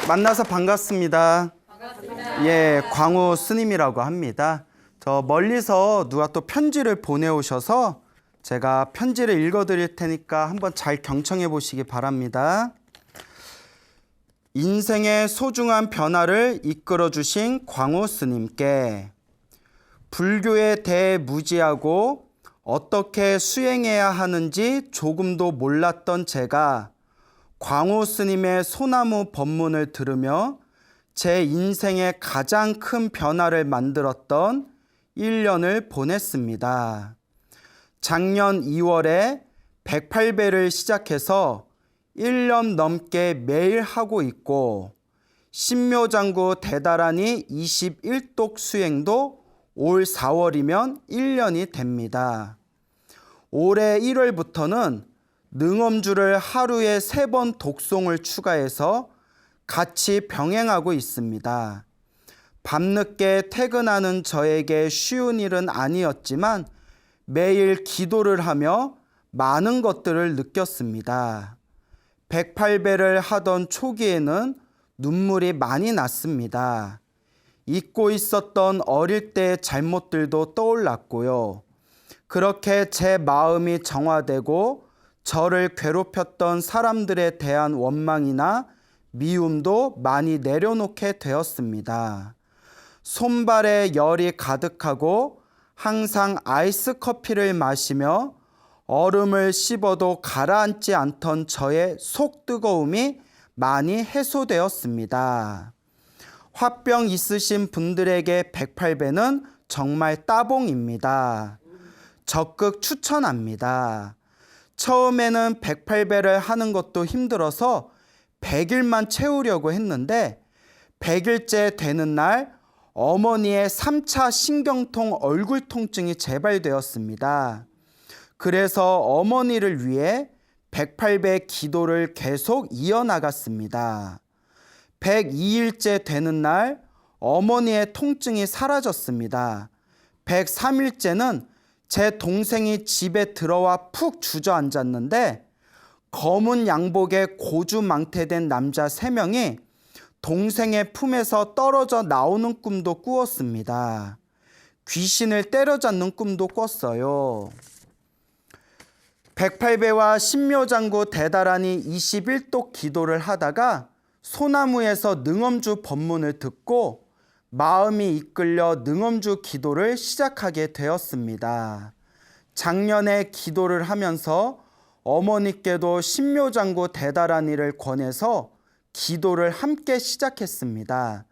만나서 반갑습니다. 예, 광우 스님이라고 합니다. 저 멀리서 누가 또 편지를 보내오셔서 제가 편지를 읽어드릴 테니까 한번 잘 경청해 보시기 바랍니다. 인생의 소중한 변화를 이끌어주신 광우 스님께 불교에 대해 무지하고 어떻게 수행해야 하는지 조금도 몰랐던 제가 광우 스님의 소나무 법문을 들으며 제 인생의 가장 큰 변화를 만들었던 1년을 보냈습니다. 작년 2월에 108배를 시작해서 1년 넘게 매일 하고 있고 신묘장구 대다라니 21독 수행도 올 4월이면 1년이 됩니다. 올해 1월부터는 능엄주를 하루에 3번 독송을 추가해서 같이 병행하고 있습니다. 밤늦게 퇴근하는 저에게 쉬운 일은 아니었지만 매일 기도를 하며 많은 것들을 느꼈습니다. 108배를 하던 초기에는 눈물이 많이 났습니다. 잊고 있었던 어릴 때의 잘못들도 떠올랐고요. 그렇게 제 마음이 정화되고 저를 괴롭혔던 사람들에 대한 원망이나 미움도 많이 내려놓게 되었습니다. 손발에 열이 가득하고 항상 아이스 커피를 마시며 얼음을 씹어도 가라앉지 않던 저의 속 뜨거움이 많이 해소되었습니다. 화병 있으신 분들에게 108배는 정말 따봉입니다. 적극 추천합니다. 처음에는 108배를 하는 것도 힘들어서 100일만 채우려고 했는데 100일째 되는 날 어머니의 3차 신경통 얼굴 통증이 재발되었습니다. 그래서 어머니를 위해 108배 기도를 계속 이어나갔습니다. 102일째 되는 날 어머니의 통증이 사라졌습니다. 103일째는 제 동생이 집에 들어와 푹 주저앉았는데 검은 양복에 고주망태된 남자 3명이 동생의 품에서 떨어져 나오는 꿈도 꾸었습니다. 귀신을 때려잡는 꿈도 꿨어요. 108배와 신묘장구 대다라니 21독 기도를 하다가 소나무에서 능엄주 법문을 듣고 마음이 이끌려 능엄주 기도를 시작하게 되었습니다. 작년에 기도를 하면서 어머니께도 신묘장구 대다라니를 권해서 기도를 함께 시작했습니다.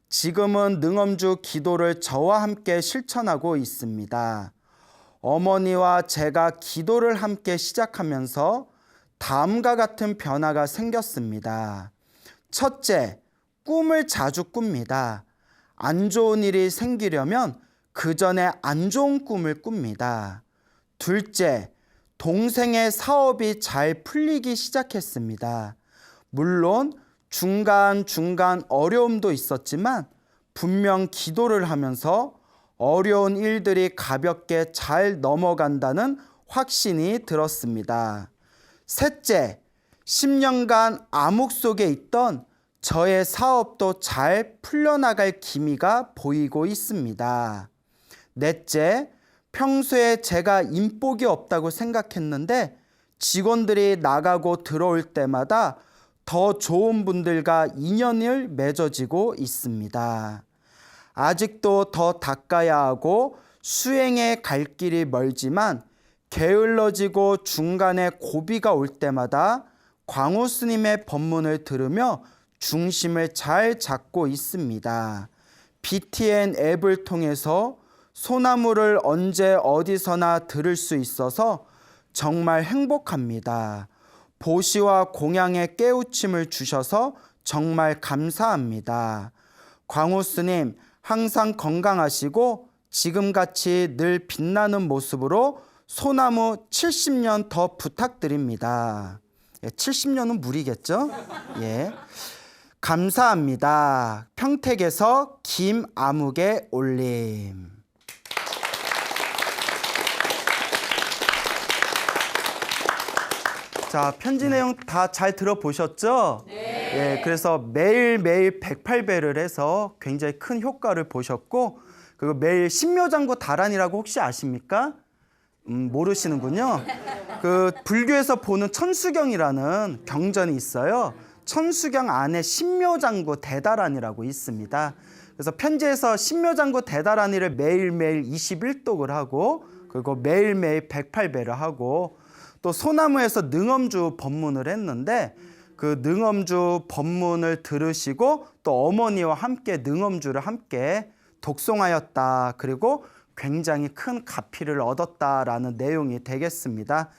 지금은 능엄주 기도를 저와 함께 실천하고 있습니다. 어머니와 제가 기도를 함께 시작하면서 다음과 같은 변화가 생겼습니다. 첫째, 꿈을 자주 꿉니다. 안 좋은 일이 생기려면 그 전에 안 좋은 꿈을 꿉니다. 둘째, 동생의 사업이 잘 풀리기 시작했습니다. 물론 중간중간 어려움도 있었지만 분명 기도를 하면서 어려운 일들이 가볍게 잘 넘어간다는 확신이 들었습니다. 셋째, 10년간 암흑 속에 있던 저의 사업도 잘 풀려나갈 기미가 보이고 있습니다. 넷째, 평소에 제가 인복이 없다고 생각했는데 직원들이 나가고 들어올 때마다 더 좋은 분들과 인연을 맺어지고 있습니다. 아직도 더 닦아야 하고 수행에 갈 길이 멀지만 게을러지고 중간에 고비가 올 때마다 광우 스님의 법문을 들으며 중심을 잘 잡고 있습니다. BTN 앱을 통해서 소나무를 언제 어디서나 들을 수 있어서 정말 행복합니다. 보시와 공양의 깨우침을 주셔서 정말 감사합니다. 광우 스님 항상 건강하시고 지금같이 늘 빛나는 모습으로 소나무 70년 더 부탁드립니다. 70년은 무리겠죠? 예. 감사합니다. 평택에서 김아묵의 올림. 자, 편지 내용 다 잘 들어보셨죠? 네. 예, 그래서 매일매일 108배를 해서 굉장히 큰 효과를 보셨고, 그리고 매일 신묘장구 다란이라고 혹시 아십니까? 모르시는군요. 그 불교에서 보는 천수경이라는 경전이 있어요. 천수경 안에 신묘장구 대다란이라고 있습니다. 그래서 편지에서 신묘장구 대다란이를 매일매일 21독을 하고, 그리고 매일매일 108배를 하고, 또 소나무에서 능엄주 법문을 했는데, 그 능엄주 법문을 들으시고 또 어머니와 함께 능엄주를 함께 독송하였다. 그리고 굉장히 큰 가피를 얻었다라는 내용이 되겠습니다.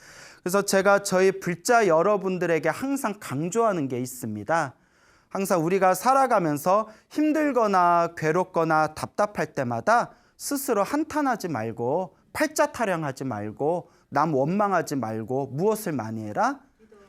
그래서 제가 저희 불자 여러분들에게 항상 강조하는 게 있습니다. 항상 우리가 살아가면서 힘들거나 괴롭거나 답답할 때마다 스스로 한탄하지 말고, 팔자 타령하지 말고, 남 원망하지 말고 무엇을 많이 해라?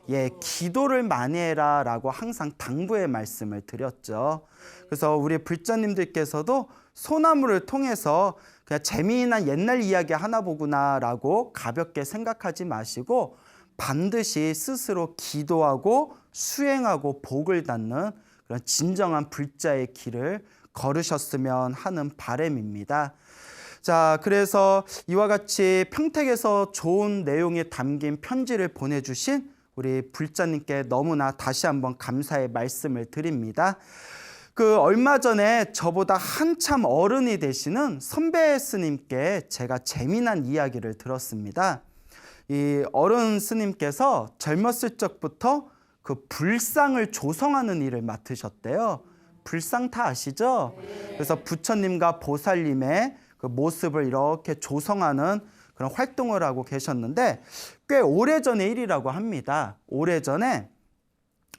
예, 기도를 많이 해라 라고 항상 당부의 말씀을 드렸죠. 그래서 우리 불자님들께서도 소나무를 통해서 그냥 재미난 옛날 이야기 하나 보구나 라고 가볍게 생각하지 마시고, 반드시 스스로 기도하고 수행하고 복을 받는 그런 진정한 불자의 길을 걸으셨으면 하는 바람입니다. 자, 그래서 이와 같이 평택에서 좋은 내용이 담긴 편지를 보내주신 우리 불자님께 너무나 다시 한번 감사의 말씀을 드립니다. 그 얼마 전에 저보다 한참 어른이 되시는 선배 스님께 제가 재미난 이야기를 들었습니다. 이 어른 스님께서 젊었을 적부터 그 불상을 조성하는 일을 맡으셨대요. 불상 다 아시죠? 그래서 부처님과 보살님의 그 모습을 이렇게 조성하는 그런 활동을 하고 계셨는데, 꽤 오래전의 일이라고 합니다. 오래전에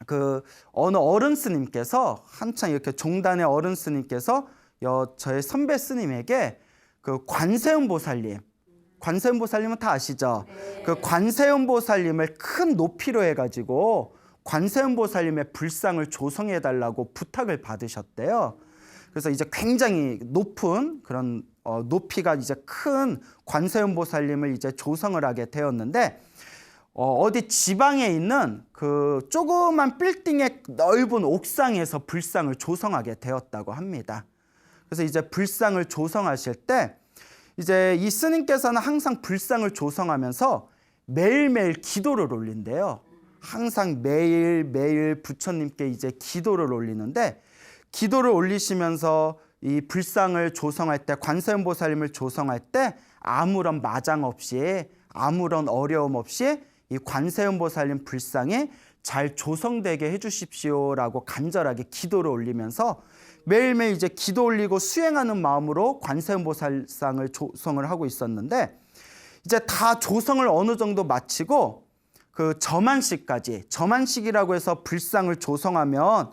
그 어느 어른 스님께서, 한창 이렇게 종단의 어른 스님께서 저의 선배 스님에게 그 관세음 보살님, 관세음 보살님은 다 아시죠? 그 관세음 보살님을 큰 높이로 해가지고 관세음 보살님의 불상을 조성해 달라고 부탁을 받으셨대요. 그래서 이제 굉장히 높은 그런 높이가 이제 큰 관세음 보살님을 이제 조성을 하게 되었는데, 어디 지방에 있는 그 조그만 빌딩의 넓은 옥상에서 불상을 조성하게 되었다고 합니다. 그래서 이제 불상을 조성하실 때 이제 이 스님께서는 항상 불상을 조성하면서 매일매일 기도를 올린대요. 항상 매일매일 부처님께 이제 기도를 올리는데, 기도를 올리시면서 이 불상을 조성할 때, 관세음 보살님을 조성할 때 아무런 마장 없이, 아무런 어려움 없이 이 관세음 보살님 불상이 잘 조성되게 해주십시오라고 간절하게 기도를 올리면서 매일매일 이제 기도 올리고 수행하는 마음으로 관세음 보살상을 조성을 하고 있었는데, 이제 다 조성을 어느 정도 마치고 그 점안식이라고 해서 불상을 조성하면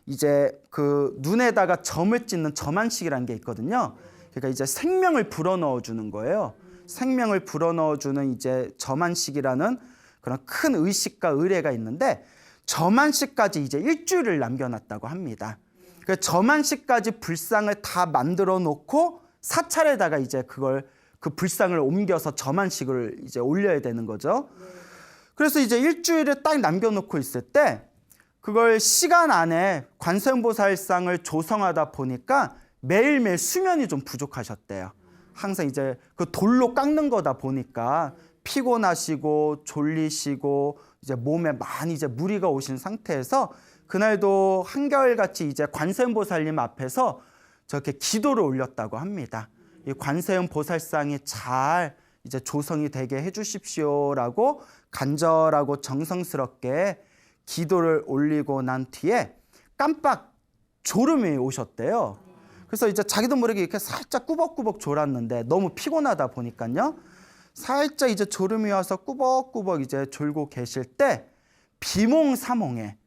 이제 그 눈에다가 점을 찍는 점안식이라는 게 있거든요. 그러니까 이제 생명을 불어넣어 주는 거예요. 생명을 불어넣어 주는 이제 점안식이라는 그런 큰 의식과 의례가 있는데, 점안식까지 이제 일주일을 남겨놨다고 합니다. 그 점안식까지 불상을 다 만들어 놓고 사찰에다가 이제 그 불상을 옮겨서 점안식을 이제 올려야 되는 거죠. 그래서 이제 일주일을 딱 남겨놓고 있을 때, 그걸 시간 안에 관세음보살상을 조성하다 보니까 매일매일 수면이 좀 부족하셨대요. 항상 이제 그 돌로 깎는 거다 보니까 피곤하시고 졸리시고 이제 몸에 많이 이제 무리가 오신 상태에서 그날도 한결같이 이제 관세음보살님 앞에서 저렇게 기도를 올렸다고 합니다. 이 관세음보살상이 잘 이제 조성이 되게 해주십시오라고 간절하고 정성스럽게 기도를 올리고 난 뒤에 깜빡 졸음이 오셨대요. 그래서 이제 자기도 모르게 이렇게 살짝 꾸벅꾸벅 졸았는데, 너무 피곤하다 보니까요, 살짝 이제 졸음이 와서 꾸벅꾸벅 이제 졸고 계실 때 비몽사몽에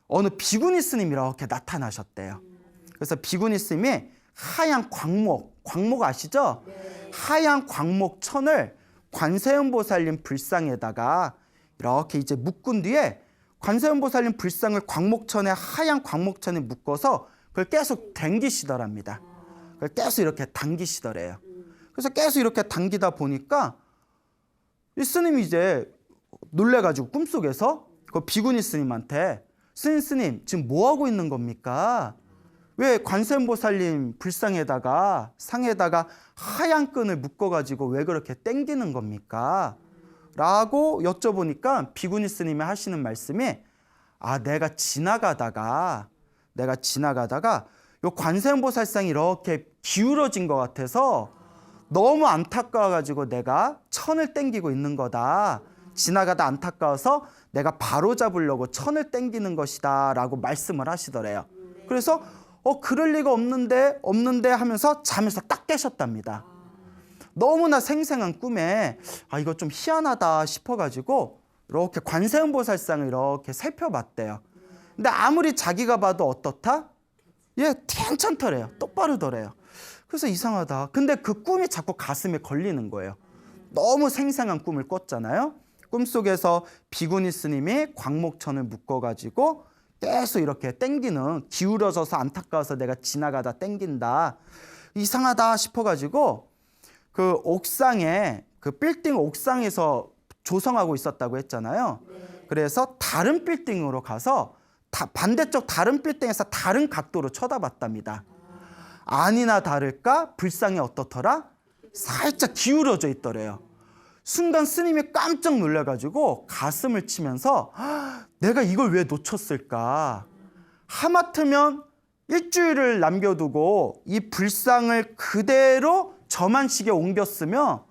어느 비구니 스님이 이렇게 나타나셨대요. 그래서 비구니 스님이 하얀 광목 아시죠? 하얀 광목천을 관세음보살님 불상에다가 이렇게 이제 묶은 뒤에 관세음보살님 불상을 하얀 광목천에 묶어서 그걸 계속 당기시더랍니다. 그걸 계속 이렇게 당기시더래요. 그래서 계속 이렇게 당기다 보니까 이 스님이 이제 놀래가지고 꿈속에서 그 비구니 스님한테 스님 지금 뭐 하고 있는 겁니까? 왜 관세음보살님 불상에다가 상에다가 하얀 끈을 묶어가지고 왜 그렇게 땡기는 겁니까? 라고 여쭤보니까 비구니 스님이 하시는 말씀이 내가 지나가다가 요 관세음보살상이 이렇게 기울어진 것 같아서 너무 안타까워가지고 내가 천을 땡기고 있는 거다. 지나가다 안타까워서 내가 바로 잡으려고 천을 땡기는 것이다 라고 말씀을 하시더래요. 그래서 그럴 리가 없는데 하면서 잠에서 딱 깨셨답니다. 너무나 생생한 꿈에 이거 좀 희한하다 싶어가지고 이렇게 관세음보살상을 이렇게 살펴봤대요. 근데 아무리 자기가 봐도 어떻다? 괜찮더래요. 똑바르더래요. 그래서 이상하다. 근데 그 꿈이 자꾸 가슴에 걸리는 거예요. 너무 생생한 꿈을 꿨잖아요. 꿈속에서 비구니 스님이 광목천을 묶어가지고 계속 이렇게 땡기는, 기울어져서 안타까워서 내가 지나가다 땡긴다. 이상하다 싶어가지고 그 옥상에, 그 빌딩 옥상에서 조성하고 있었다고 했잖아요. 그래서 다른 빌딩으로 가서 반대쪽 다른 빌딩에서 다른 각도로 쳐다봤답니다. 아니나 다를까 불상이 어떻더라? 살짝 기울어져 있더래요. 순간 스님이 깜짝 놀라가지고 가슴을 치면서 내가 이걸 왜 놓쳤을까? 하마터면 일주일을 남겨두고 이 불상을 그대로 저만식에 옮겼으면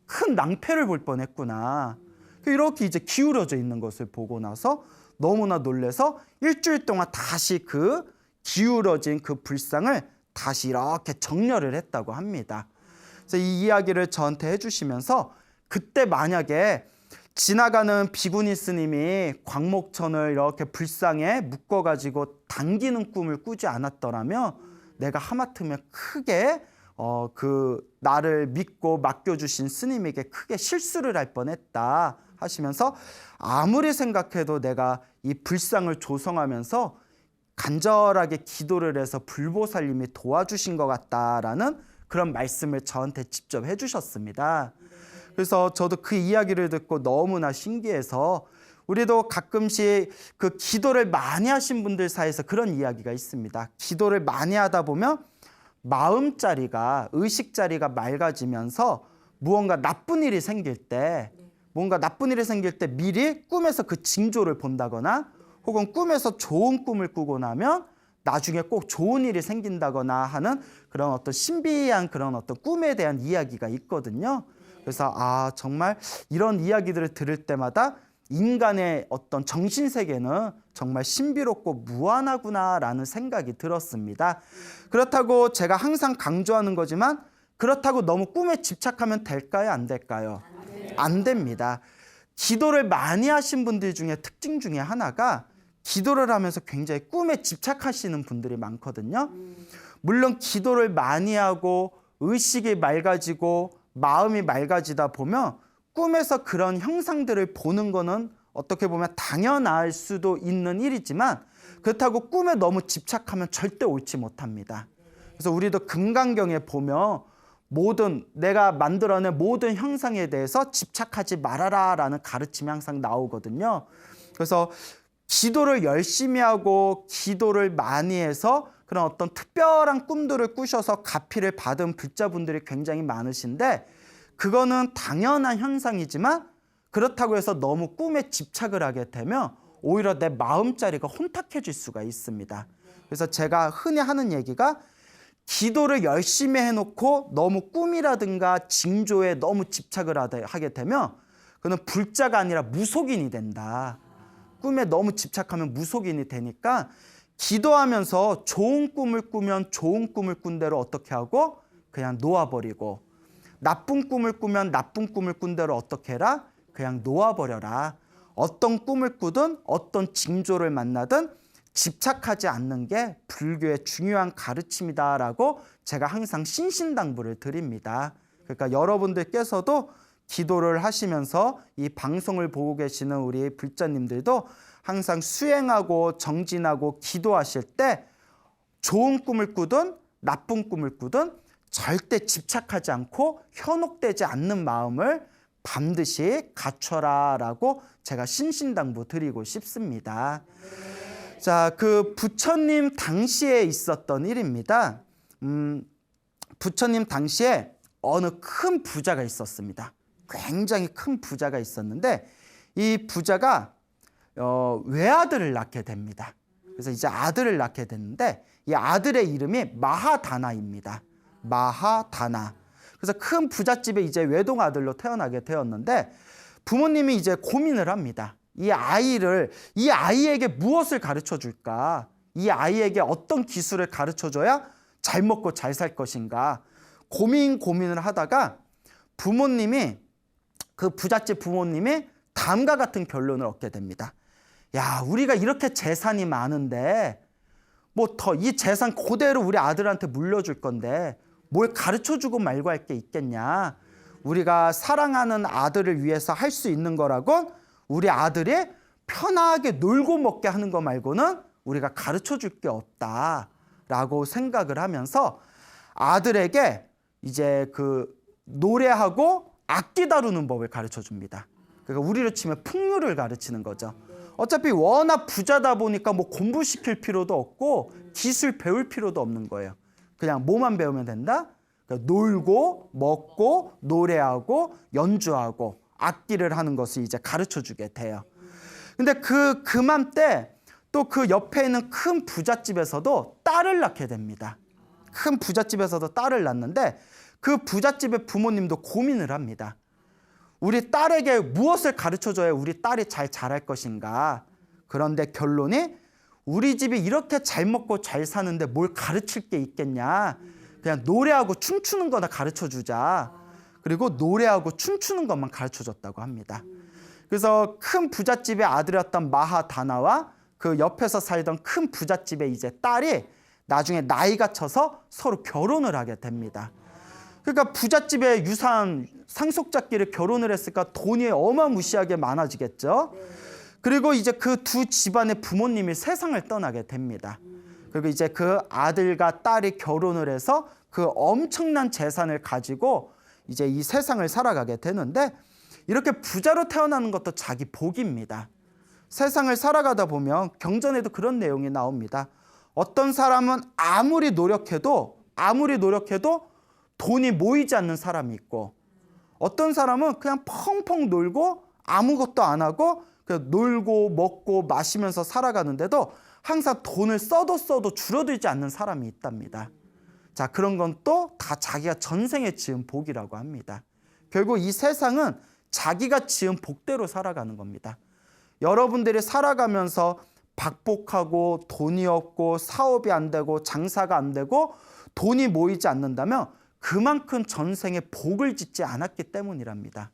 큰 낭패를 볼 뻔했구나. 이렇게 이제 기울어져 있는 것을 보고 나서 너무나 놀라서 일주일 동안 다시 그 기울어진 그 불상을 다시 이렇게 정렬을 했다고 합니다. 그래서 이 이야기를 저한테 해주시면서 그때 만약에 지나가는 비구니 스님이 광목천을 이렇게 불상에 묶어가지고 당기는 꿈을 꾸지 않았더라면 내가 하마터면 크게 나를 믿고 맡겨주신 스님에게 크게 실수를 할 뻔했다 하시면서 아무리 생각해도 내가 이 불상을 조성하면서 간절하게 기도를 해서 불보살님이 도와주신 것 같다라는 그런 말씀을 저한테 직접 해주셨습니다. 그래서 저도 그 이야기를 듣고 너무나 신기해서 우리도 가끔씩 그 기도를 많이 하신 분들 사이에서 그런 이야기가 있습니다. 기도를 많이 하다 보면 마음자리가, 의식자리가 맑아지면서 뭔가 나쁜 일이 생길 때 미리 꿈에서 그 징조를 본다거나 혹은 꿈에서 좋은 꿈을 꾸고 나면 나중에 꼭 좋은 일이 생긴다거나 하는 그런 어떤 신비한 그런 어떤 꿈에 대한 이야기가 있거든요. 그래서 정말 이런 이야기들을 들을 때마다 인간의 어떤 정신세계는 정말 신비롭고 무한하구나라는 생각이 들었습니다. 그렇다고 제가 항상 강조하는 거지만 그렇다고 너무 꿈에 집착하면 될까요? 안 될까요? 안 됩니다. 기도를 많이 하신 분들 중에 특징 중에 하나가 기도를 하면서 굉장히 꿈에 집착하시는 분들이 많거든요. 물론 기도를 많이 하고 의식이 맑아지고 마음이 맑아지다 보면 꿈에서 그런 형상들을 보는 거는 어떻게 보면 당연할 수도 있는 일이지만 그렇다고 꿈에 너무 집착하면 절대 옳지 못합니다. 그래서 우리도 금강경에 보면 내가 만들어낸 모든 형상에 대해서 집착하지 말아라 라는 가르침이 항상 나오거든요. 그래서 기도를 열심히 하고 기도를 많이 해서 그런 어떤 특별한 꿈들을 꾸셔서 가피를 받은 불자분들이 굉장히 많으신데 그거는 당연한 현상이지만 그렇다고 해서 너무 꿈에 집착을 하게 되면 오히려 내 마음자리가 혼탁해질 수가 있습니다. 그래서 제가 흔히 하는 얘기가 기도를 열심히 해놓고 너무 꿈이라든가 징조에 너무 집착을 하게 되면 그는 불자가 아니라 무속인이 된다. 꿈에 너무 집착하면 무속인이 되니까 기도하면서 좋은 꿈을 꾸면 좋은 꿈을 꾼 대로 어떻게 하고 그냥 놓아버리고 나쁜 꿈을 꾸면 나쁜 꿈을 꾼 대로 어떻게 해라? 그냥 놓아버려라. 어떤 꿈을 꾸든 어떤 징조를 만나든 집착하지 않는 게 불교의 중요한 가르침이다라고 제가 항상 신신당부를 드립니다. 그러니까 여러분들께서도 기도를 하시면서 이 방송을 보고 계시는 우리 불자님들도 항상 수행하고 정진하고 기도하실 때 좋은 꿈을 꾸든 나쁜 꿈을 꾸든 절대 집착하지 않고 현혹되지 않는 마음을 반드시 갖춰라 라고 제가 신신당부 드리고 싶습니다. 자, 그 부처님 당시에 있었던 일입니다. 부처님 당시에 어느 큰 부자가 있었습니다. 굉장히 큰 부자가 있었는데 이 부자가 외아들을 낳게 됩니다. 그래서 이제 아들을 낳게 됐는데 이 아들의 이름이 마하다나입니다. 마하다나. 그래서 큰 부잣집에 이제 외동 아들로 태어나게 되었는데 부모님이 이제 고민을 합니다. 이 아이에게 무엇을 가르쳐 줄까? 이 아이에게 어떤 기술을 가르쳐 줘야 잘 먹고 잘 살 것인가? 고민을 하다가 그 부잣집 부모님이 다음과 같은 결론을 얻게 됩니다. 야, 우리가 이렇게 재산이 많은데 뭐 더 이 재산 그대로 우리 아들한테 물려줄 건데 뭘 가르쳐주고 말고 할 게 있겠냐. 우리가 사랑하는 아들을 위해서 할 수 있는 거라곤 우리 아들이 편하게 놀고 먹게 하는 거 말고는 우리가 가르쳐줄 게 없다라고 생각을 하면서 아들에게 이제 그 노래하고 악기 다루는 법을 가르쳐줍니다. 그러니까 우리로 치면 풍류를 가르치는 거죠. 어차피 워낙 부자다 보니까 뭐 공부시킬 필요도 없고 기술 배울 필요도 없는 거예요. 그냥 뭐만 배우면 된다? 그러니까 놀고 먹고 노래하고 연주하고 악기를 하는 것을 이제 가르쳐주게 돼요. 근데 그맘때 또 그 옆에 있는 큰 부잣집에서도 딸을 낳게 됩니다. 큰 부잣집에서도 딸을 낳는데 그 부잣집의 부모님도 고민을 합니다. 우리 딸에게 무엇을 가르쳐줘야 우리 딸이 잘 자랄 것인가. 그런데 결론이 우리 집이 이렇게 잘 먹고 잘 사는데 뭘 가르칠 게 있겠냐. 그냥 노래하고 춤추는 거나 가르쳐주자. 그리고 노래하고 춤추는 것만 가르쳐줬다고 합니다. 그래서 큰 부잣집의 아들이었던 마하다나와 그 옆에서 살던 큰 부잣집의 이제 딸이 나중에 나이가 차서 서로 결혼을 하게 됩니다. 그러니까 부잣집의 유산 상속자끼리 결혼을 했으니까 돈이 어마무시하게 많아지겠죠. 그리고 이제 그 두 집안의 부모님이 세상을 떠나게 됩니다. 그리고 이제 그 아들과 딸이 결혼을 해서 그 엄청난 재산을 가지고 이제 이 세상을 살아가게 되는데 이렇게 부자로 태어나는 것도 자기 복입니다. 세상을 살아가다 보면 경전에도 그런 내용이 나옵니다. 어떤 사람은 아무리 노력해도 돈이 모이지 않는 사람이 있고 어떤 사람은 그냥 펑펑 놀고 아무것도 안 하고 그냥 놀고 먹고 마시면서 살아가는데도 항상 돈을 써도 줄어들지 않는 사람이 있답니다. 자, 그런 건 또 다 자기가 전생에 지은 복이라고 합니다. 결국 이 세상은 자기가 지은 복대로 살아가는 겁니다. 여러분들이 살아가면서 박복하고 돈이 없고 사업이 안 되고 장사가 안 되고 돈이 모이지 않는다면 그만큼 전생에 복을 짓지 않았기 때문이랍니다.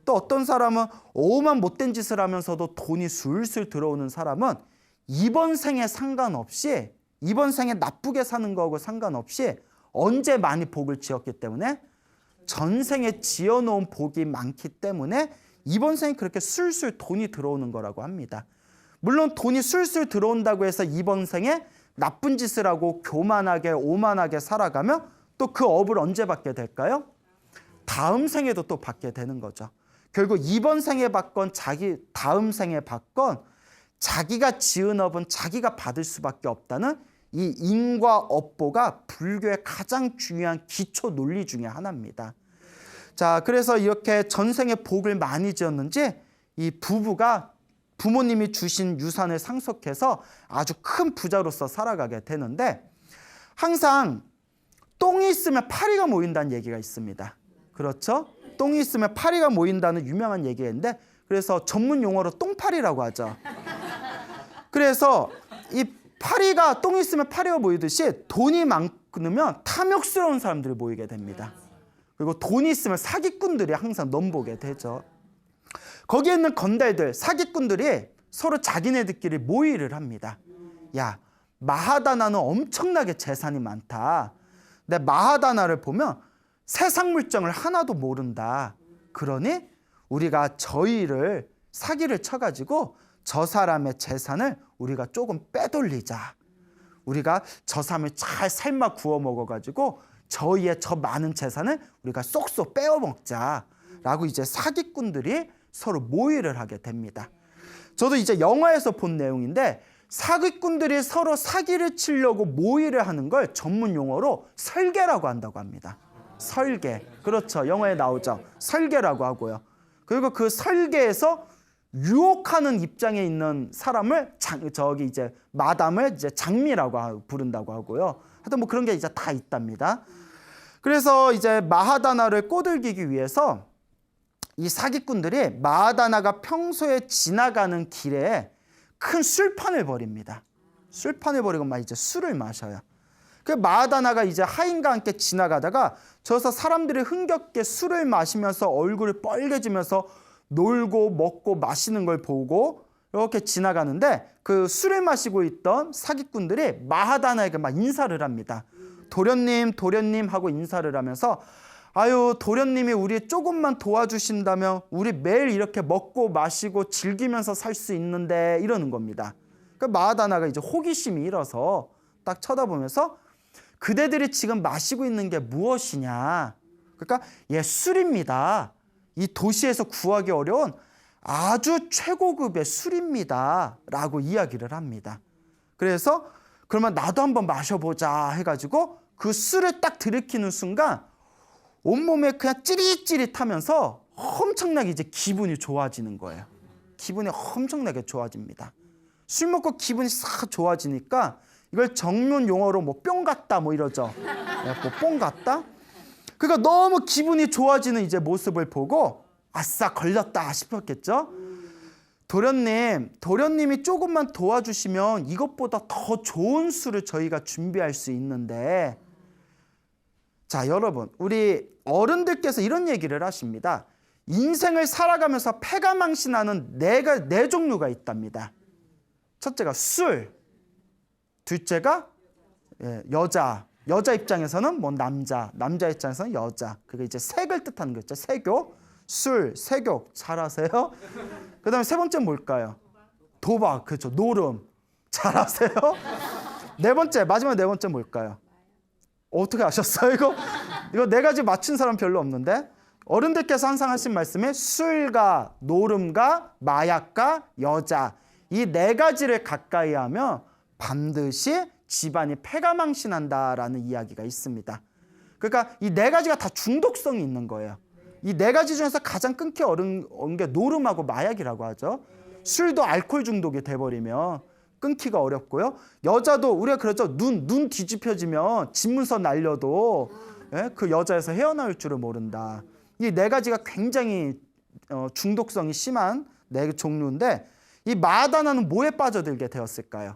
또 어떤 사람은 오만 못된 짓을 하면서도 돈이 술술 들어오는 사람은 이번 생에 상관없이 이번 생에 나쁘게 사는 거하고 상관없이 언제 많이 복을 지었기 때문에 전생에 지어놓은 복이 많기 때문에 이번 생에 그렇게 술술 돈이 들어오는 거라고 합니다. 물론 돈이 술술 들어온다고 해서 이번 생에 나쁜 짓을 하고 교만하게 오만하게 살아가면 또 그 업을 언제 받게 될까요? 다음 생에도 또 받게 되는 거죠. 결국 이번 생에 받건 다음 생에 받건 자기가 지은 업은 자기가 받을 수밖에 없다는 이 인과 업보가 불교의 가장 중요한 기초 논리 중에 하나입니다. 자, 그래서 이렇게 전생에 복을 많이 지었는지 이 부부가 부모님이 주신 유산을 상속해서 아주 큰 부자로서 살아가게 되는데 항상 똥이 있으면 파리가 모인다는 얘기가 있습니다. 그렇죠? 똥이 있으면 파리가 모인다는 유명한 얘기가 있는데 그래서 전문 용어로 똥파리라고 하죠. 그래서 이 파리가 똥이 있으면 파리가 모이듯이 돈이 많으면 탐욕스러운 사람들이 모이게 됩니다. 그리고 돈이 있으면 사기꾼들이 항상 넘보게 되죠. 거기에 있는 건달들, 사기꾼들이 서로 자기네들끼리 모의를 합니다. 야, 마하다나는 엄청나게 재산이 많다. 근데 마하다나를 보면 세상 물정을 하나도 모른다. 그러니 우리가 저희를 사기를 쳐가지고 저 사람의 재산을 우리가 조금 빼돌리자. 우리가 저 사람을 잘 삶아 구워 먹어가지고 저희의 저 많은 재산을 우리가 쏙쏙 빼어 먹자 라고 이제 사기꾼들이 서로 모의를 하게 됩니다. 저도 이제 영화에서 본 내용인데 사기꾼들이 서로 사기를 치려고 모의를 하는 걸 전문 용어로 설계라고 한다고 합니다. 설계. 그렇죠. 영화에 나오죠. 설계라고 하고요. 그리고 그 설계에서 유혹하는 입장에 있는 사람을 이제 마담을 이제 장미라고 부른다고 하고요. 하여튼 뭐 그런 게 이제 다 있답니다. 그래서 이제 마하다나를 꼬들기기 위해서 이 사기꾼들이 마하다나가 평소에 지나가는 길에 큰 술판을 벌입니다. 술판을 벌이고 막 이제 술을 마셔요. 그 마하다나가 이제 하인과 함께 지나가다가 저기서 사람들이 흥겹게 술을 마시면서 얼굴을 빨개지면서 놀고 먹고 마시는 걸 보고 이렇게 지나가는데 그 술을 마시고 있던 사기꾼들이 마하다나에게 막 인사를 합니다. 도련님, 도련님 하고 인사를 하면서 아유, 도련님이 우리 조금만 도와주신다면 우리 매일 이렇게 먹고 마시고 즐기면서 살 수 있는데 이러는 겁니다. 그 마하다나가 이제 호기심이 일어서 딱 쳐다보면서 그대들이 지금 마시고 있는 게 무엇이냐. 그러니까 술입니다. 이 도시에서 구하기 어려운 아주 최고급의 술입니다. 라고 이야기를 합니다. 그래서 그러면 나도 한번 마셔보자 해가지고 그 술을 딱 들이키는 순간 온몸에 그냥 찌릿찌릿하면서 엄청나게 이제 기분이 좋아지는 거예요. 기분이 엄청나게 좋아집니다. 술 먹고 기분이 싹 좋아지니까 이걸 전문 용어로 뭐 뿅 같다 뭐 이러죠. 뭐 뽕 같다? 그러니까 너무 기분이 좋아지는 이제 모습을 보고 아싸 걸렸다 싶었겠죠. 도련님이 조금만 도와주시면 이것보다 더 좋은 술을 저희가 준비할 수 있는데, 자 여러분, 우리 어른들께서 이런 얘기를 하십니다. 인생을 살아가면서 패가망신하는 네 종류가 있답니다. 첫째가 술, 둘째가 여자 입장에서는 뭐 남자 입장에서는 여자. 그게 이제 색을 뜻하는 거죠. 색욕, 술, 색욕. 잘하세요? 그다음에 세 번째 뭘까요? 도박. 그렇죠. 노름. 잘하세요? 마지막 네 번째 뭘까요? 어떻게 아셨어요? 이거 네 가지 맞춘 사람 별로 없는데, 어른들께서 항상 하신 말씀에 술과 노름과 마약과 여자, 이 네 가지를 가까이 하면 반드시 집안이 패가망신한다라는 이야기가 있습니다. 그러니까 이 네 가지가 다 중독성이 있는 거예요. 이 네 가지 중에서 가장 끊기 어려운 게 노름하고 마약이라고 하죠. 술도 알코올 중독이 돼버리면 끊기가 어렵고요. 여자도 우리가 그러죠. 눈 뒤집혀지면 집문서 날려도 그 여자에서 헤어나올 줄을 모른다. 이 네 가지가 굉장히 중독성이 심한 네 종류인데, 이 마하다나는 뭐에 빠져들게 되었을까요?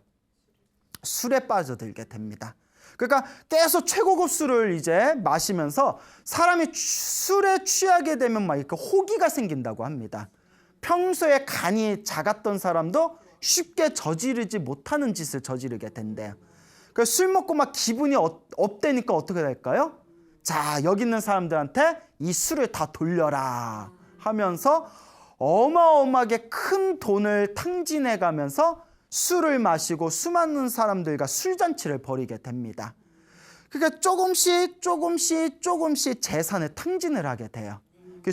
술에 빠져들게 됩니다. 그러니까 계속 최고급 술을 이제 마시면서 사람이 술에 취하게 되면 막 이렇게 호기가 생긴다고 합니다. 평소에 간이 작았던 사람도 쉽게 저지르지 못하는 짓을 저지르게 된대요. 그러니까 술 먹고 막 기분이 업되니까 어떻게 될까요? 자, 여기 있는 사람들한테 이 술을 다 돌려라 하면서 어마어마하게 큰 돈을 탕진해 가면서 술을 마시고 수많은 사람들과 술잔치를 벌이게 됩니다. 그러니까 조금씩 재산을 탕진을 하게 돼요.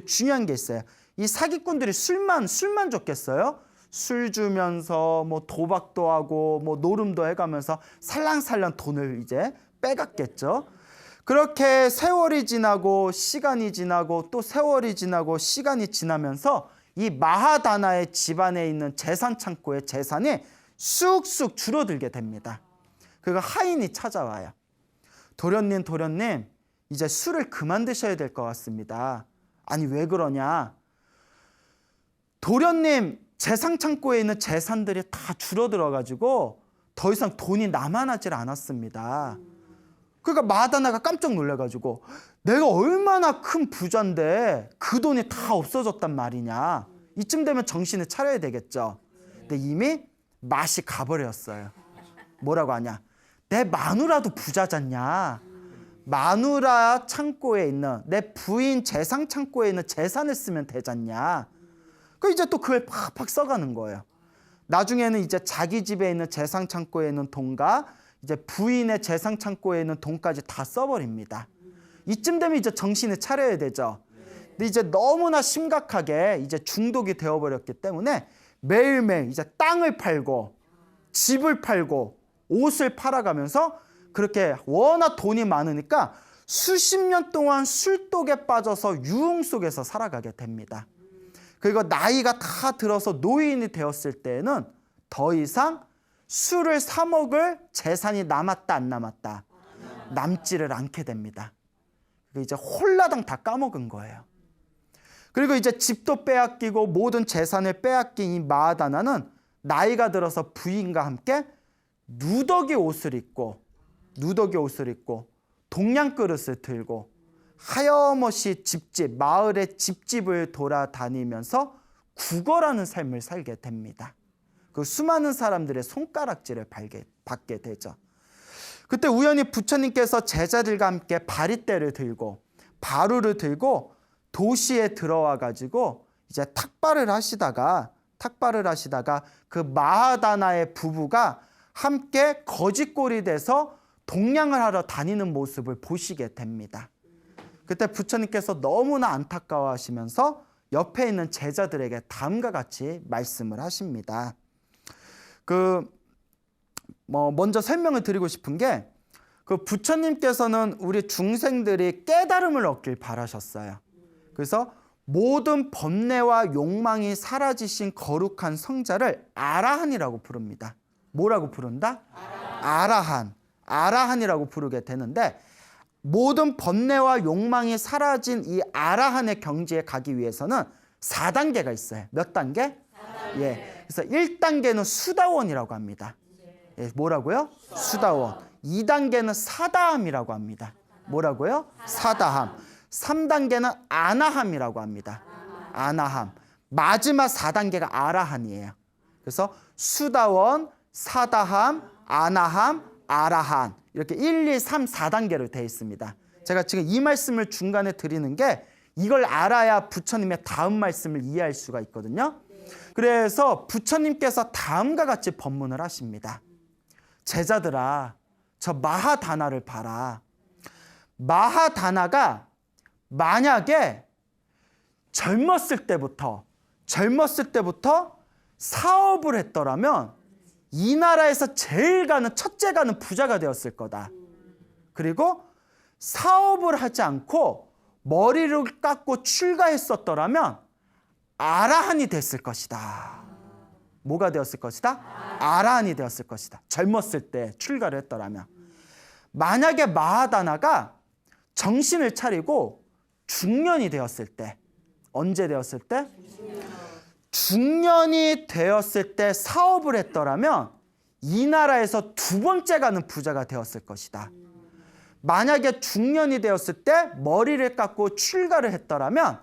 중요한 게 있어요. 이 사기꾼들이 술만 줬겠어요? 술 주면서 뭐 도박도 하고 뭐 노름도 해가면서 살랑살랑 돈을 이제 빼갔겠죠. 그렇게 세월이 지나고 시간이 지나고 또 세월이 지나고 시간이 지나면서 이 마하다나의 집안에 있는 재산 창고의 재산이 쑥쑥 줄어들게 됩니다. 그리고 하인이 찾아와요. 도련님, 이제 술을 그만 드셔야 될 것 같습니다. 아니 왜 그러냐? 도련님 재산 창고에 있는 재산들이 다 줄어들어가지고 더 이상 돈이 남아나질 않았습니다. 그러니까 마하다나가 깜짝 놀라가지고 내가 얼마나 큰 부자인데 그 돈이 다 없어졌단 말이냐. 이쯤 되면 정신을 차려야 되겠죠. 근데 이미 맛이 가버렸어요. 뭐라고 하냐? 내 마누라도 부자잖냐. 마누라 창고에 있는 내 부인 재산 창고에 있는 재산을 쓰면 되잖냐. 그 이제 또 그걸 팍팍 써가는 거예요. 나중에는 이제 자기 집에 있는 재산 창고에 있는 돈과 이제 부인의 재산 창고에 있는 돈까지 다 써버립니다. 이쯤 되면 이제 정신을 차려야 되죠. 근데 이제 너무나 심각하게 이제 중독이 되어버렸기 때문에 매일매일 이제 땅을 팔고 집을 팔고 옷을 팔아가면서 그렇게 워낙 돈이 많으니까 수십 년 동안 술독에 빠져서 유흥 속에서 살아가게 됩니다. 그리고 나이가 다 들어서 노인이 되었을 때에는 더 이상 술을 사 먹을 재산이 남았다 안 남았다 남지를 않게 됩니다. 이제 홀라당 다 까먹은 거예요. 그리고 이제 집도 빼앗기고 모든 재산을 빼앗긴 이 마하다나는 나이가 들어서 부인과 함께 누더기 옷을 입고 동양 그릇을 들고 하염없이 마을의 집집을 돌아다니면서 구걸하는 삶을 살게 됩니다. 그 수많은 사람들의 손가락질을 받게 되죠. 그때 우연히 부처님께서 제자들과 함께 바리떼를 들고 바루를 들고 도시에 들어와 가지고 이제 탁발을 하시다가 그 마하다나의 부부가 함께 거짓골이 돼서 동냥을 하러 다니는 모습을 보시게 됩니다. 그때 부처님께서 너무나 안타까워하시면서 옆에 있는 제자들에게 다음과 같이 말씀을 하십니다. 먼저 설명을 드리고 싶은 게 부처님께서는 우리 중생들이 깨달음을 얻길 바라셨어요. 그래서 모든 번뇌와 욕망이 사라지신 거룩한 성자를 아라한이라고 부릅니다. 뭐라고 부른다? 아라한이라고 부르게 되는데 모든 번뇌와 욕망이 사라진 이 아라한의 경지에 가기 위해서는 4단계가 있어요. 몇 단계? 4단계. 예. 그래서 1단계는 수다원이라고 합니다. 예, 뭐라고요? 수다원. 2단계는 사다함이라고 합니다. 뭐라고요? 사다함. 3단계는 아나함이라고 합니다. 아나함. 마지막 4단계가 아라한이에요. 그래서 수다원, 사다함, 아나함, 아라한 이렇게 1, 2, 3, 4단계로 되어 있습니다. 제가 지금 이 말씀을 중간에 드리는 게 이걸 알아야 부처님의 다음 말씀을 이해할 수가 있거든요. 그래서 부처님께서 다음과 같이 법문을 하십니다. 제자들아, 저 마하다나를 봐라. 마하다나가 만약에 젊었을 때부터 사업을 했더라면 이 나라에서 첫째 가는 부자가 되었을 거다. 그리고 사업을 하지 않고 머리를 깎고 출가했었더라면 아라한이 됐을 것이다. 뭐가 되었을 것이다? 아라한이 되었을 것이다. 젊었을 때 출가를 했더라면. 만약에 마하다나가 정신을 차리고 중년이 되었을 때, 언제 되었을 때? 중년이 되었을 때 사업을 했더라면 이 나라에서 2번째 가는 부자가 되었을 것이다. 만약에 중년이 되었을 때 머리를 깎고 출가를 했더라면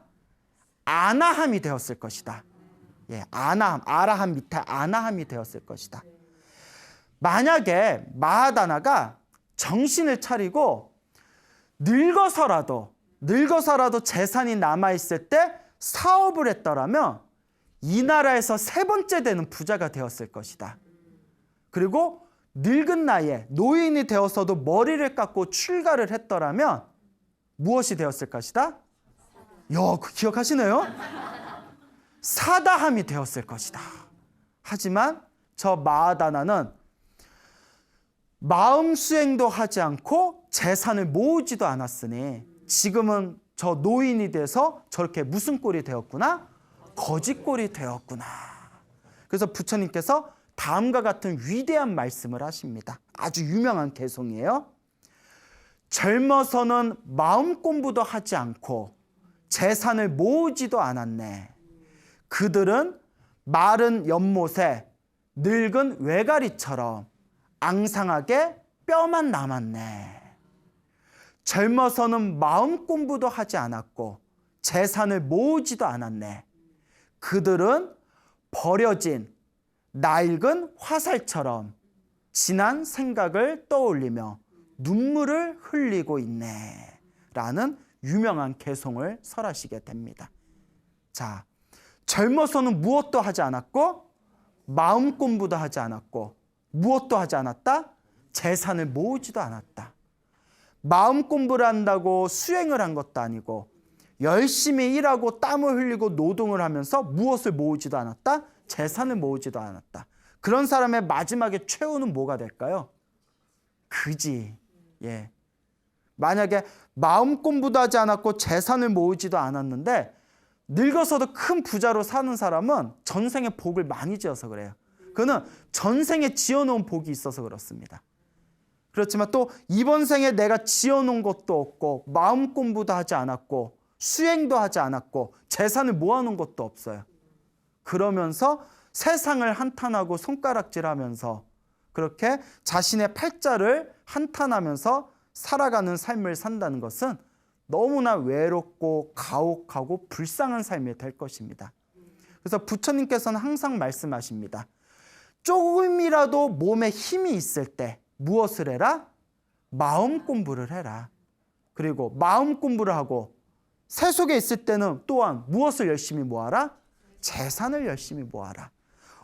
아나함이 되었을 것이다. 예, 아라함 밑에 아나함이 되었을 것이다. 만약에 마하다나가 정신을 차리고 늙어서라도 재산이 남아있을 때 사업을 했더라면 이 나라에서 3번째 되는 부자가 되었을 것이다. 그리고 늙은 나이에 노인이 되어서도 머리를 깎고 출가를 했더라면 무엇이 되었을 것이다? 기억하시네요? 사다함이 되었을 것이다. 하지만 저 마하다나는 마음 수행도 하지 않고 재산을 모으지도 않았으니 지금은 저 노인이 돼서 저렇게 무슨 꼴이 되었구나? 거짓꼴이 되었구나. 그래서 부처님께서 다음과 같은 위대한 말씀을 하십니다. 아주 유명한 개송이에요. 젊어서는 마음 공부도 하지 않고 재산을 모으지도 않았네. 그들은 마른 연못에 늙은 외가리처럼 앙상하게 뼈만 남았네. 젊어서는 마음 공부도 하지 않았고 재산을 모으지도 않았네. 그들은 버려진 낡은 화살처럼 지난 생각을 떠올리며 눈물을 흘리고 있네. 라는 유명한 개송을 설하시게 됩니다. 자, 젊어서는 무엇도 하지 않았고 마음 공부도 하지 않았고 무엇도 하지 않았다? 재산을 모으지도 않았다. 마음 공부를 한다고 수행을 한 것도 아니고 열심히 일하고 땀을 흘리고 노동을 하면서 무엇을 모으지도 않았다? 재산을 모으지도 않았다. 그런 사람의 마지막에 최후는 뭐가 될까요? 그지. 예. 만약에 마음 공부도 하지 않았고 재산을 모으지도 않았는데 늙어서도 큰 부자로 사는 사람은 전생에 복을 많이 지어서 그래요. 그는 전생에 지어놓은 복이 있어서 그렇습니다. 그렇지만 또 이번 생에 내가 지어놓은 것도 없고 마음 공부도 하지 않았고 수행도 하지 않았고 재산을 모아놓은 것도 없어요. 그러면서 세상을 한탄하고 손가락질하면서 그렇게 자신의 팔자를 한탄하면서 살아가는 삶을 산다는 것은 너무나 외롭고 가혹하고 불쌍한 삶이 될 것입니다. 그래서 부처님께서는 항상 말씀하십니다. 조금이라도 몸에 힘이 있을 때 무엇을 해라? 마음 공부를 해라. 그리고 마음 공부를 하고 세속에 있을 때는 또한 무엇을 열심히 모아라? 재산을 열심히 모아라.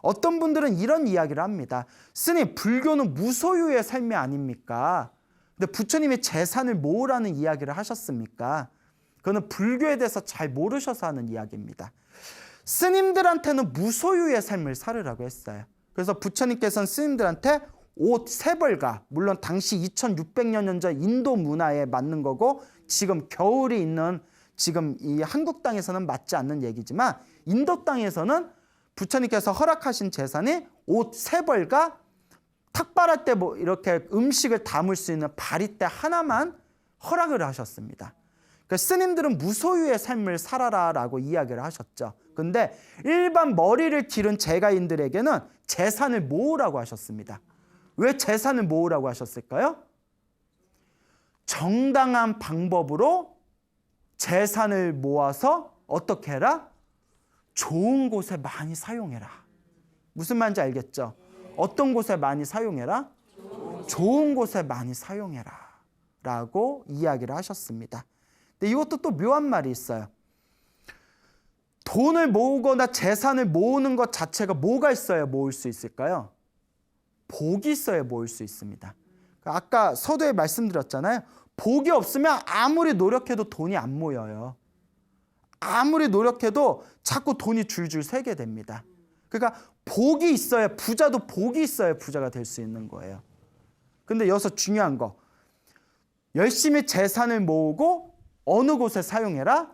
어떤 분들은 이런 이야기를 합니다. 스님, 불교는 무소유의 삶이 아닙니까? 근데 부처님이 재산을 모으라는 이야기를 하셨습니까? 그거는 불교에 대해서 잘 모르셔서 하는 이야기입니다. 스님들한테는 무소유의 삶을 살으라고 했어요. 그래서 부처님께서는 스님들한테 옷 3벌가, 물론 당시 2600년 전 인도 문화에 맞는 거고 지금 겨울이 있는 지금 이 한국 땅에서는 맞지 않는 얘기지만 인도 땅에서는 부처님께서 허락하신 재산이 옷 3벌가, 탁발할 때 뭐 이렇게 음식을 담을 수 있는 바리대 하나만 허락을 하셨습니다. 그러니까 스님들은 무소유의 삶을 살아라라고 이야기를 하셨죠. 근데 일반 머리를 기른 제가인들에게는 재산을 모으라고 하셨습니다. 왜 재산을 모으라고 하셨을까요? 정당한 방법으로 재산을 모아서 어떻게 해라? 좋은 곳에 많이 사용해라. 무슨 말인지 알겠죠? 어떤 곳에 많이 사용해라? 좋은 곳에 많이 사용해라 라고 이야기를 하셨습니다. 근데 이것도 또 묘한 말이 있어요. 돈을 모으거나 재산을 모으는 것 자체가 뭐가 있어야 모을 수 있을까요? 복이 있어야 모을 수 있습니다. 아까 서두에 말씀드렸잖아요. 복이 없으면 아무리 노력해도 돈이 안 모여요. 아무리 노력해도 자꾸 돈이 줄줄 새게 됩니다. 그러니까 복이 있어야, 부자도 복이 있어야 부자가 될 수 있는 거예요. 근데 여기서 중요한 거, 열심히 재산을 모으고 어느 곳에 사용해라?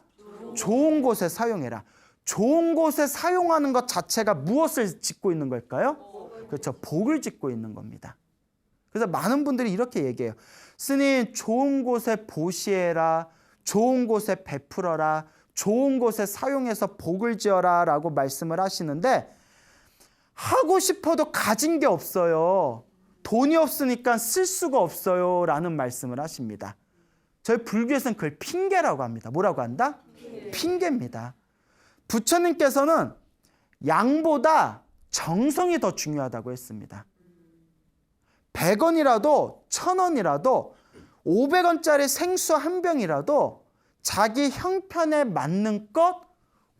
좋은 곳에 사용해라. 좋은 곳에 사용하는 것 자체가 무엇을 짓고 있는 걸까요? 그렇죠. 복을 짓고 있는 겁니다. 그래서 많은 분들이 이렇게 얘기해요. 스님, 좋은 곳에 보시해라. 좋은 곳에 베풀어라. 좋은 곳에 사용해서 복을 지어라 라고 말씀을 하시는데 하고 싶어도 가진 게 없어요. 돈이 없으니까 쓸 수가 없어요 라는 말씀을 하십니다. 저희 불교에서는 그걸 핑계라고 합니다. 뭐라고 한다? 핑계입니다. 부처님께서는 양보다 정성이 더 중요하다고 했습니다. 100원이라도 1000원이라도 500원짜리 생수 한 병이라도 자기 형편에 맞는 것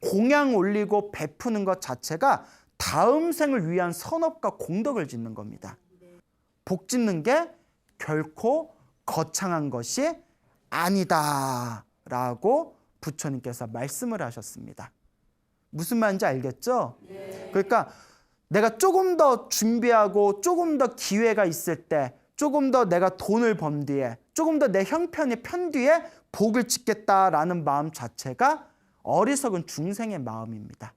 공양 올리고 베푸는 것 자체가 다음 생을 위한 선업과 공덕을 짓는 겁니다. 복 짓는 게 결코 거창한 것이 아니다라고 부처님께서 말씀을 하셨습니다. 무슨 말인지 알겠죠? 그러니까 내가 조금 더 준비하고 조금 더 기회가 있을 때 조금 더 내가 돈을 번 뒤에 조금 더 내 형편이 편 뒤에 복을 짓겠다라는 마음 자체가 어리석은 중생의 마음입니다.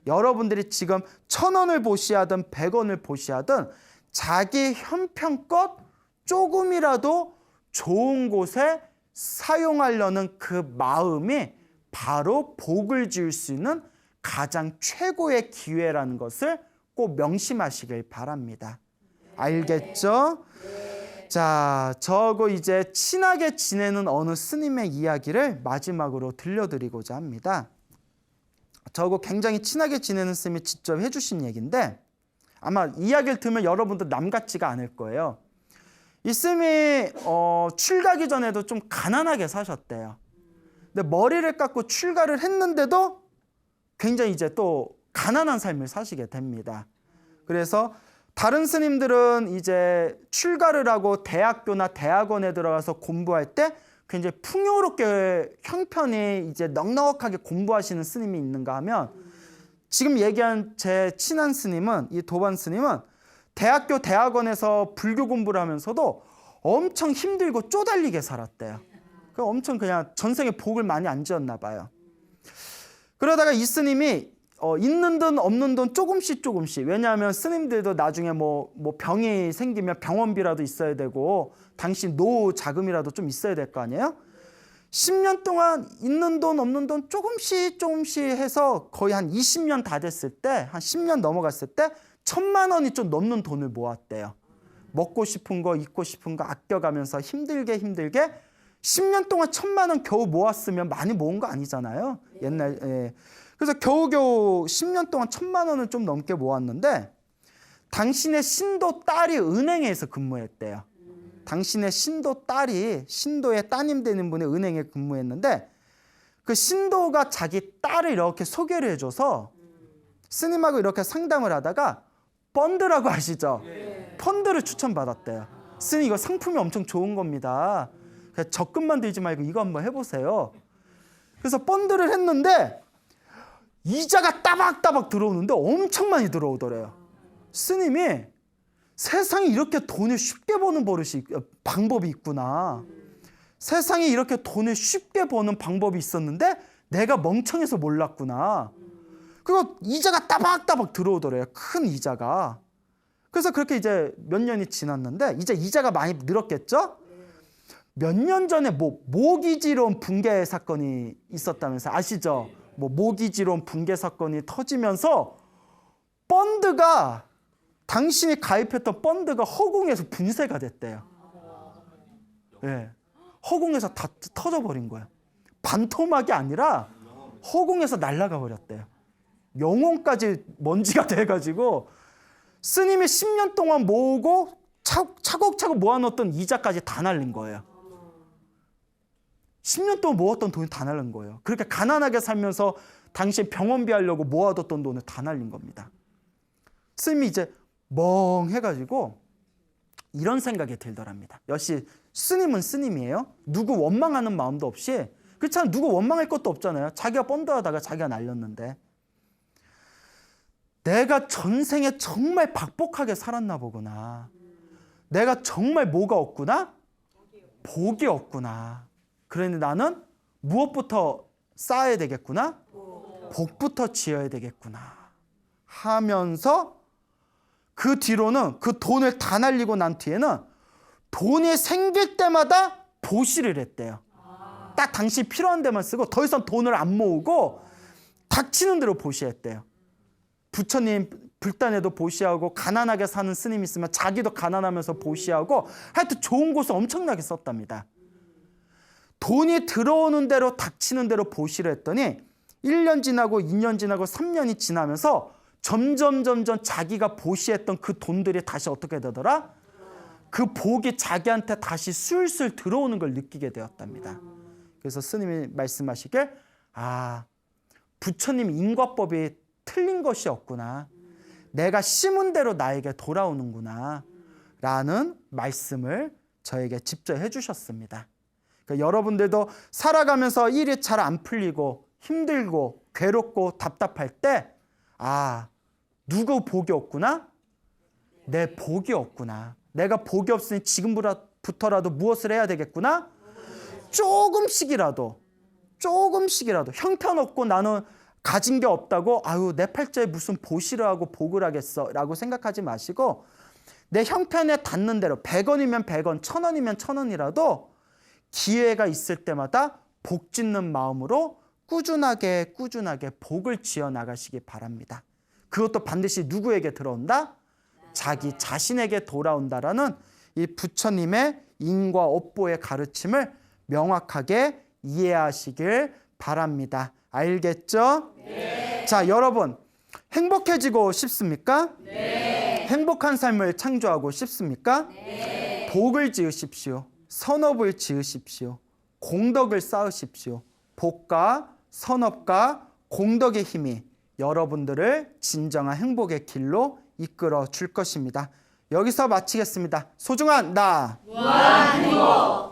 여러분들이 지금 1000원을 보시하든 100원을 보시하든 자기 형편껏 조금이라도 좋은 곳에 사용하려는 그 마음이 바로 복을 지을 수 있는 가장 최고의 기회라는 것을 꼭 명심하시길 바랍니다. 알겠죠? 자, 저거 이제 친하게 지내는 어느 스님의 이야기를 마지막으로 들려드리고자 합니다. 저거 굉장히 친하게 지내는 스님이 직접 해주신 얘기인데 아마 이야기를 들으면 여러분도 남 같지가 않을 거예요. 이 스님이 출가하기 전에도 좀 가난하게 사셨대요. 근데 머리를 깎고 출가를 했는데도 굉장히 이제 또 가난한 삶을 사시게 됩니다. 그래서 다른 스님들은 이제 출가를 하고 대학교나 대학원에 들어가서 공부할 때 굉장히 풍요롭게 형편이 이제 넉넉하게 공부하시는 스님이 있는가 하면 지금 얘기한 제 친한 스님은 이 도반 스님은 대학교 대학원에서 불교 공부를 하면서도 엄청 힘들고 쪼달리게 살았대요. 엄청 그냥 전생에 복을 많이 안 지었나 봐요. 그러다가 이 스님이 있는 돈 없는 돈 조금씩 왜냐하면 스님들도 나중에 뭐 병이 생기면 병원비라도 있어야 되고 당신 노후 자금이라도 좀 있어야 될 거 아니에요? 10년 동안 있는 돈 없는 돈 조금씩 해서 거의 한 20년 다 됐을 때 한 10년 넘어갔을 때 1,000만 원이 좀 넘는 돈을 모았대요. 먹고 싶은 거 입고 싶은 거 아껴가면서 힘들게 10년 동안 1,000만 원 겨우 모았으면 많이 모은 거 아니잖아요. 옛날 그래서 겨우겨우 10년 동안 1,000만 원을 좀 넘게 모았는데 당신의 신도 딸이 은행에서 근무했대요. 당신의 신도 딸이 신도의 따님 되는 분의 은행에 근무했는데 그 신도가 자기 딸을 이렇게 소개를 해줘서 스님하고 이렇게 상담을 하다가 펀드라고 아시죠? 펀드를 추천받았대요. 스님 이거 상품이 엄청 좋은 겁니다. 적금만 들지 말고 이거 한번 해보세요. 그래서 펀드를 했는데 이자가 따박따박 들어오는데 엄청 많이 들어오더래요. 스님이 세상에 이렇게 돈을 쉽게 버는 방법이 있구나. 세상에 이렇게 돈을 쉽게 버는 방법이 있었는데 내가 멍청해서 몰랐구나. 그리고 이자가 따박따박 들어오더래요. 큰 이자가. 그래서 그렇게 이제 몇 년이 지났는데 이제 이자가 많이 늘었겠죠? 몇 년 전에 모기지론 붕괴 사건이 있었다면서 아시죠? 모기지론 붕괴 사건이 터지면서 펀드가 당신이 가입했던 펀드가 허공에서 분쇄가 됐대요. 예, 허공에서 다 터져버린 거예요. 반토막이 아니라 허공에서 날아가 버렸대요. 영혼까지 먼지가 돼가지고 스님이 10년 동안 모으고 차곡차곡 모아놓던 이자까지 다 날린 거예요. 10년 동안 모았던 돈이 다 날린 거예요. 그렇게 가난하게 살면서 당신 병원비 하려고 모아뒀던 돈을 다 날린 겁니다. 스님이 이제 멍해가지고 이런 생각이 들더랍니다. 역시 스님은 스님이에요. 누구 원망하는 마음도 없이. 그렇잖아요. 누구 원망할 것도 없잖아요. 자기가 펀드하다가 자기가 날렸는데. 내가 전생에 정말 박복하게 살았나 보구나. 내가 정말 뭐가 없구나? 복이 없구나. 그러니 나는 무엇부터 쌓아야 되겠구나? 복부터 지어야 되겠구나 하면서 그 뒤로는 그 돈을 다 날리고 난 뒤에는 돈이 생길 때마다 보시를 했대요. 딱 당시 필요한 데만 쓰고 더 이상 돈을 안 모으고 닥치는 대로 보시했대요. 부처님 불단에도 보시하고 가난하게 사는 스님 있으면 자기도 가난하면서 보시하고 하여튼 좋은 곳을 엄청나게 썼답니다. 돈이 들어오는 대로 닥치는 대로 보시를 했더니 1년 지나고 2년 지나고 3년이 지나면서 점점 자기가 보시했던 그 돈들이 다시 어떻게 되더라? 그 복이 자기한테 다시 술술 들어오는 걸 느끼게 되었답니다. 그래서 스님이 말씀하시길 부처님 인과법이 틀린 것이 없구나. 내가 심은 대로 나에게 돌아오는구나 라는 말씀을 저에게 직접 해주셨습니다. 그러니까 여러분들도 살아가면서 일이 잘 안 풀리고 힘들고 괴롭고 답답할 때 누구 복이 없구나? 내 복이 없구나. 내가 복이 없으니 지금부터라도 무엇을 해야 되겠구나? 조금씩이라도 형편없고 나는 가진 게 없다고 내 팔자에 무슨 보시를 하고 복을 하겠어 라고 생각하지 마시고 내 형편에 닿는 대로 100원이면 100원, 1000원이면 1000원이라도 기회가 있을 때마다 복 짓는 마음으로 꾸준하게 복을 지어 나가시기 바랍니다. 그것도 반드시 누구에게 들어온다? 자기 자신에게 돌아온다라는 이 부처님의 인과 업보의 가르침을 명확하게 이해하시길 바랍니다. 알겠죠? 네. 자, 여러분 행복해지고 싶습니까? 네. 행복한 삶을 창조하고 싶습니까? 네. 복을 지으십시오. 선업을 지으십시오. 공덕을 쌓으십시오. 복과 선업과 공덕의 힘이 여러분들을 진정한 행복의 길로 이끌어 줄 것입니다. 여기서 마치겠습니다. 소중한 나 무한행복